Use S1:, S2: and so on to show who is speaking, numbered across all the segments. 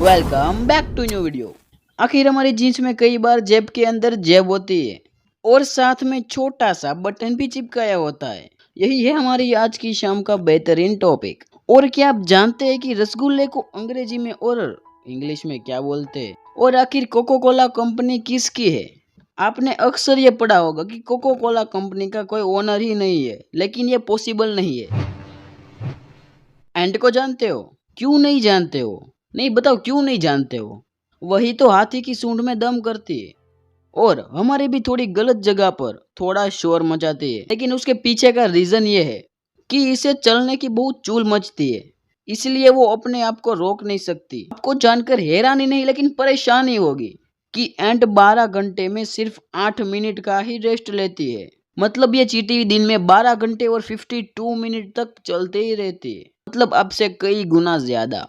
S1: Welcome back to new video. आखिर हमारी jeans में कई बार जेब के अंदर जेब होती है और साथ में छोटा सा बटन भी चिपकाया होता है। यही है हमारी आज की शाम का बेहतरीन टॉपिक। और क्या आप जानते हैं कि रसगुल्ले को अंग्रेजी में और इंग्लिश में क्या बोलते हैं? और आखिर कोको कोला कंपनी किसकी है? आपने अक्सर ये पढ़ा होगा कि कोको कोला कंपनी का कोई ओनर ही नहीं है, लेकिन ये पॉसिबल नहीं है। एंड को जानते हो? क्यों नहीं जानते हो? नहीं बताओ क्यों नहीं जानते हो? वही तो हाथी की सूंड में दम करती है और हमारे भी थोड़ी गलत जगह पर थोड़ा शोर मचाती है, लेकिन उसके पीछे का रीजन ये है कि इसे चलने की बहुत चूल मचती है, इसलिए वो अपने आप को रोक नहीं सकती। आपको जानकर हैरानी नहीं लेकिन परेशानी होगी कि एंट 12 घंटे में सिर्फ 8 मिनट का ही रेस्ट लेती है। मतलब ये चींटी दिन में 12 घंटे और 52 मिनट तक चलते ही रहती है, मतलब आपसे कई गुना ज्यादा।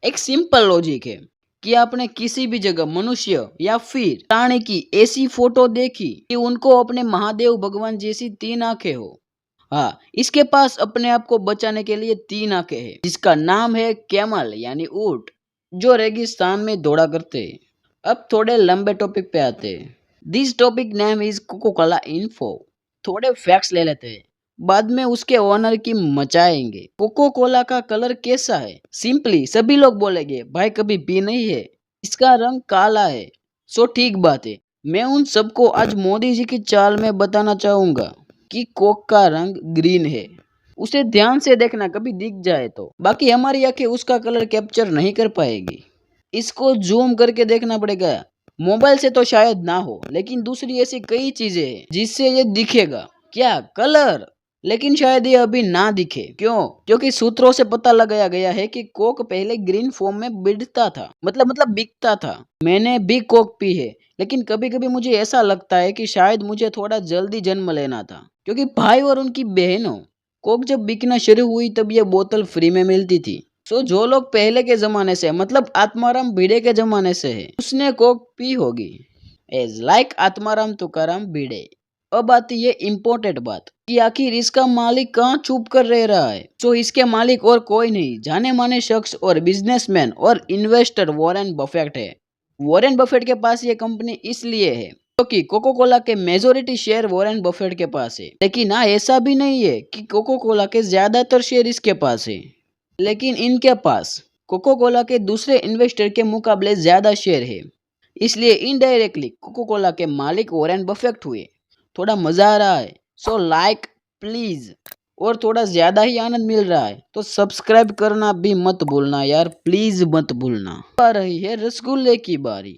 S1: एक सिंपल लॉजिक है कि आपने किसी भी जगह मनुष्य या फिर प्राणी की ऐसी फोटो देखी कि उनको अपने महादेव भगवान जैसी 3 आंखें हो। हाँ, इसके पास अपने आप को बचाने के लिए 3 आंखें हैं, जिसका नाम है कैमल यानी ऊंट, जो रेगिस्तान में दौड़ा करते हैं। अब थोड़े लंबे टॉपिक पे आते हैं। This topic name is Coca Cola info. थोड़े फैक्ट्स ले लेते हैं, बाद में उसके ओनर की मचाएंगे। कोको कोला का कलर कैसा है? सिंपली सभी लोग बोलेंगे भाई कभी पी नहीं है, इसका रंग काला है। सो ठीक बात है, मैं उन सबको आज मोदी जी की चाल में बताना चाहूंगा कि कोक का रंग ग्रीन है। उसे ध्यान से देखना, कभी दिख जाए तो। बाकी हमारी आंखें उसका कलर कैप्चर नहीं कर पाएगी, इसको जूम करके देखना पड़ेगा। मोबाइल से तो शायद ना हो, लेकिन दूसरी ऐसी कई चीजें हैं जिससे ये दिखेगा। क्या? कलर। लेकिन शायद ये अभी ना दिखे। क्यों? क्योंकि सूत्रों से पता लगाया गया है कि कोक पहले ग्रीन फॉर्म में बिकता था, मतलब बिकता था। मैंने भी कोक पी है, लेकिन कभी कभी मुझे ऐसा लगता है कि शायद मुझे थोड़ा जल्दी जन्म लेना था, क्योंकि भाई और उनकी बहनों कोक जब बिकना शुरू हुई तब ये बोतल फ्री में मिलती थी। सो जो लोग पहले के जमाने से, मतलब आत्माराम भिड़े के जमाने से है, उसने कोक पी होगी। एज लाइक आत्माराम तुकाराम भिड़े। अब आती है इम्पोर्टेंट बात कि आखिर इसका मालिक कहाँ छुप कर रह रहा है। तो इसके मालिक और कोई नहीं, जाने माने शख्स और बिजनेसमैन और इन्वेस्टर वॉरेन बफेट है। वॉरेन बफेट के पास ये कंपनी इसलिए है क्योंकि कोको कोला के मेजोरिटी शेयर वॉरेन बफेट के पास है। लेकिन हाँ, ऐसा भी नहीं है कि कोको कोला के ज्यादातर शेयर इसके पास है, लेकिन इनके पास कोको कोला के दूसरे इन्वेस्टर के मुकाबले ज्यादा शेयर है, इसलिए इनडायरेक्टली कोको कोला के मालिक वॉरेन बफेट हुए। थोड़ा मजा आ रहा है? So like please. और थोड़ा ज्यादा ही आनंद मिल रहा है तो सब्सक्राइब करना भी मत भूलना यार, प्लीज मत भूलना। आ रही है रसगुल्ले की बारी।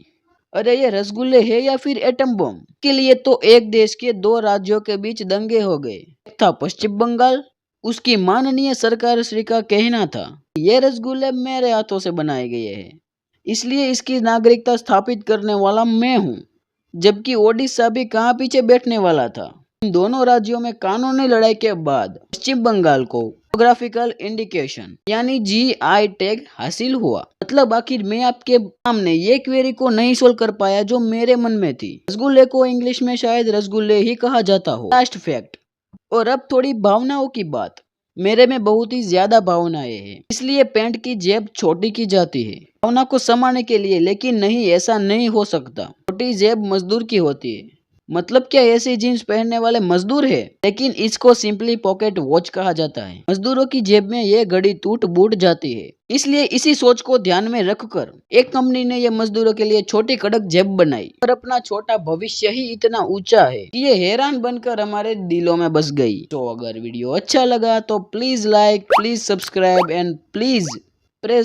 S1: अरे ये रसगुल्ले है या फिर एटम बम? के लिए तो एक देश के 2 राज्यों के बीच दंगे हो गए। एक था पश्चिम बंगाल, उसकी माननीय सरकार श्री का कहना था ये रसगुल्ले मेरे हाथों से बनाए गए हैं, इसलिए इसकी नागरिकता स्थापित करने वाला मैं हूँ। जबकि ओडिशा भी कहाँ पीछे बैठने वाला था। इन दोनों राज्यों में कानूनी लड़ाई के बाद पश्चिम बंगाल को जियोग्राफिकल इंडिकेशन यानी जीआई टैग हासिल हुआ। मतलब आखिर मैं आपके सामने ये क्वेरी को नहीं सोल्व कर पाया जो मेरे मन में थी। रसगुल्ले को इंग्लिश में शायद रसगुल्ले ही कहा जाता हो। Last fact. और अब थोड़ी भावनाओं की बात। मेरे में बहुत ही ज्यादा भावनाएं हैं, इसलिए पैंट की जेब छोटी की जाती है भावना को समाने के लिए। लेकिन नहीं, ऐसा नहीं हो सकता। छोटी जेब मजदूर की होती है। मतलब क्या ऐसी जीन्स पहनने वाले मजदूर है? लेकिन इसको सिंपली पॉकेट वॉच कहा जाता है। मजदूरों की जेब में ये घड़ी टूट बूट जाती है, इसलिए इसी सोच को ध्यान में रखकर एक कंपनी ने ये मजदूरों के लिए छोटी कड़क जेब बनाई। और अपना छोटा भविष्य ही इतना ऊंचा है कि ये हैरान बनकर हमारे दिलों में बस गई। तो अगर वीडियो अच्छा लगा तो please like, please subscribe and please press